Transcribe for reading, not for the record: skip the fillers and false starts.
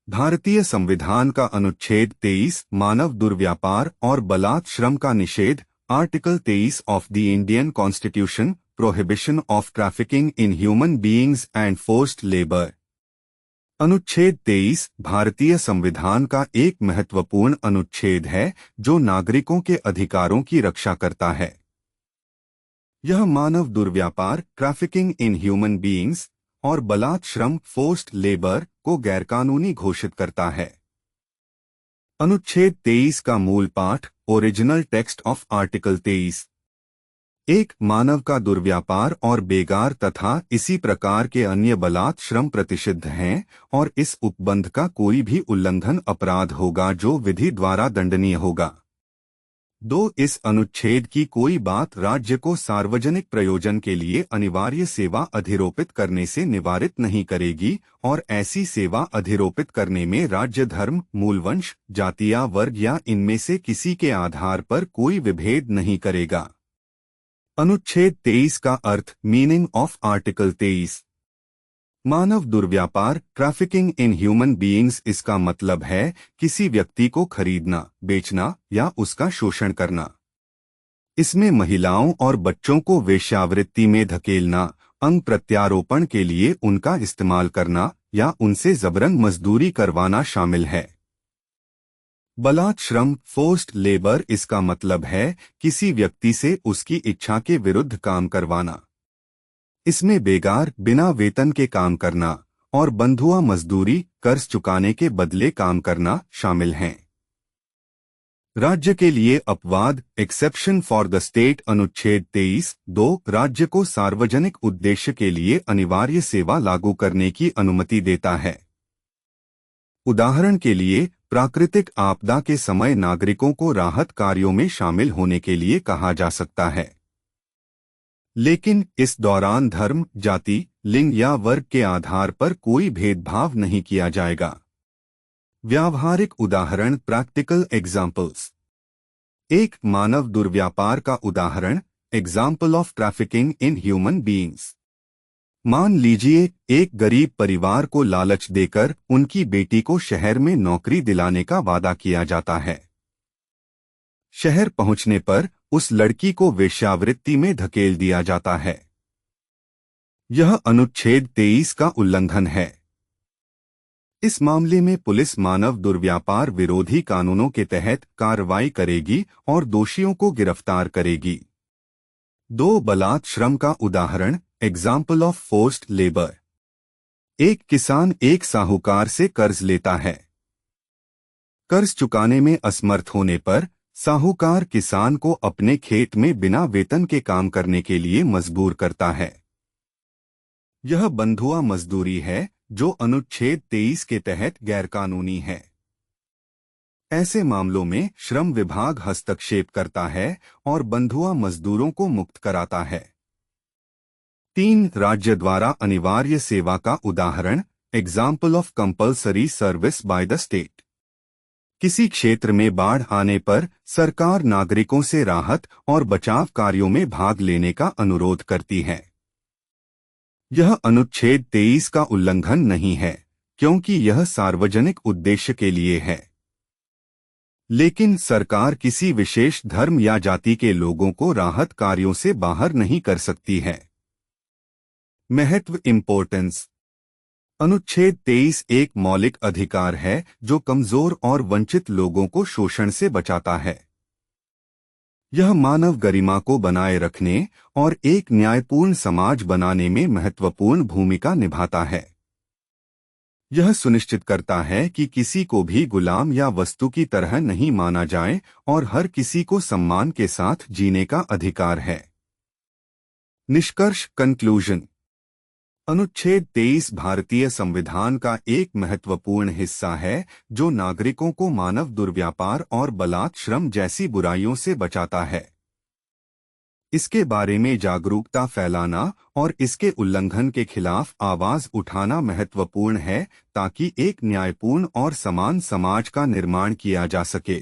भारतीय संविधान का अनुच्छेद 23 मानव दुर्व्यापार और बलात् श्रम का निषेध, article 23 of the Indian constitution, prohibition of trafficking in human beings and forced labour. अनुच्छेद 23 भारतीय संविधान का एक महत्वपूर्ण अनुच्छेद है जो नागरिकों के अधिकारों की रक्षा करता है। यह मानव दुर्व्यापार, ट्रैफिकिंग इन ह्यूमन बीइंग्स और बलात् श्रम, फोर्स्ड लेबर को गैरकानूनी घोषित करता है। अनुच्छेद 23 का मूल पाठ, ओरिजिनल टेक्स्ट ऑफ आर्टिकल 23। एक, मानव का दुर्व्यापार और बेगार तथा इसी प्रकार के अन्य बलात् श्रम प्रतिषिद्ध हैं और इस उपबंध का कोई भी उल्लंघन अपराध होगा जो विधि द्वारा दंडनीय होगा। 2, इस अनुच्छेद की कोई बात राज्य को सार्वजनिक प्रयोजन के लिए अनिवार्य सेवा अधिरोपित करने से निवारित नहीं करेगी और ऐसी सेवा अधिरोपित करने में राज्य धर्म, मूलवंश, जाति या वर्ग या इनमें से किसी के आधार पर कोई विभेद नहीं करेगा। अनुच्छेद 23 का अर्थ, मीनिंग ऑफ आर्टिकल 23। मानव दुर्व्यापार, ट्रैफिकिंग इन ह्यूमन बीइंग्स, इसका मतलब है किसी व्यक्ति को खरीदना, बेचना या उसका शोषण करना। इसमें महिलाओं और बच्चों को वेश्यावृत्ति में धकेलना, अंग प्रत्यारोपण के लिए उनका इस्तेमाल करना या उनसे जबरन मजदूरी करवाना शामिल है। बलात् श्रम, फोर्स्ड लेबर, इसका मतलब है किसी व्यक्ति से उसकी इच्छा के विरुद्ध काम करवाना। इसमें बेगार, बिना वेतन के काम करना और बंधुआ मजदूरी, कर्ज चुकाने के बदले काम करना शामिल हैं। राज्य के लिए अपवाद, एक्सेप्शन फॉर द स्टेट, अनुच्छेद 23, 2 राज्य को सार्वजनिक उद्देश्य के लिए अनिवार्य सेवा लागू करने की अनुमति देता है। उदाहरण के लिए, प्राकृतिक आपदा के समय नागरिकों को राहत कार्यों में शामिल होने के लिए कहा जा सकता है, लेकिन इस दौरान धर्म, जाति, लिंग या वर्ग के आधार पर कोई भेदभाव नहीं किया जाएगा। व्यावहारिक उदाहरण, प्रैक्टिकल एग्जाम्पल्स। एक, मानव दुर्व्यापार का उदाहरण, example of trafficking in human beings. मान लीजिए एक गरीब परिवार को लालच देकर उनकी बेटी को शहर में नौकरी दिलाने का वादा किया जाता है। शहर पहुंचने पर उस लड़की को वेश्यावृत्ति में धकेल दिया जाता है। यह अनुच्छेद 23 का उल्लंघन है। इस मामले में पुलिस मानव दुर्व्यापार विरोधी कानूनों के तहत कार्रवाई करेगी और दोषियों को गिरफ्तार करेगी। 2, बलात् श्रम का उदाहरण, एग्जाम्पल ऑफ फोर्स्ड लेबर। एक किसान एक साहूकार से कर्ज लेता है। कर्ज चुकाने में असमर्थ होने पर साहूकार किसान को अपने खेत में बिना वेतन के काम करने के लिए मजबूर करता है। यह बंधुआ मजदूरी है जो अनुच्छेद 23 के तहत गैरकानूनी है। ऐसे मामलों में श्रम विभाग हस्तक्षेप करता है और बंधुआ मजदूरों को मुक्त कराता है। 3, राज्य द्वारा अनिवार्य सेवा का उदाहरण, example of compulsory service by the state. किसी क्षेत्र में बाढ़ आने पर सरकार नागरिकों से राहत और बचाव कार्यों में भाग लेने का अनुरोध करती है। यह अनुच्छेद 23 का उल्लंघन नहीं है क्योंकि यह सार्वजनिक उद्देश्य के लिए है, लेकिन सरकार किसी विशेष धर्म या जाति के लोगों को राहत कार्यों से बाहर नहीं कर सकती है। महत्व, इम्पोर्टेंस। अनुच्छेद 23 एक मौलिक अधिकार है जो कमजोर और वंचित लोगों को शोषण से बचाता है। यह मानव गरिमा को बनाए रखने और एक न्यायपूर्ण समाज बनाने में महत्वपूर्ण भूमिका निभाता है। यह सुनिश्चित करता है कि किसी को भी गुलाम या वस्तु की तरह नहीं माना जाए और हर किसी को सम्मान के साथ जीने का अधिकार है। निष्कर्ष, कंक्लूजन। अनुच्छेद 23 भारतीय संविधान का एक महत्वपूर्ण हिस्सा है जो नागरिकों को मानव दुर्व्यापार और बलात् श्रम जैसी बुराइयों से बचाता है। इसके बारे में जागरूकता फैलाना और इसके उल्लंघन के खिलाफ आवाज उठाना महत्वपूर्ण है ताकि एक न्यायपूर्ण और समान समाज का निर्माण किया जा सके।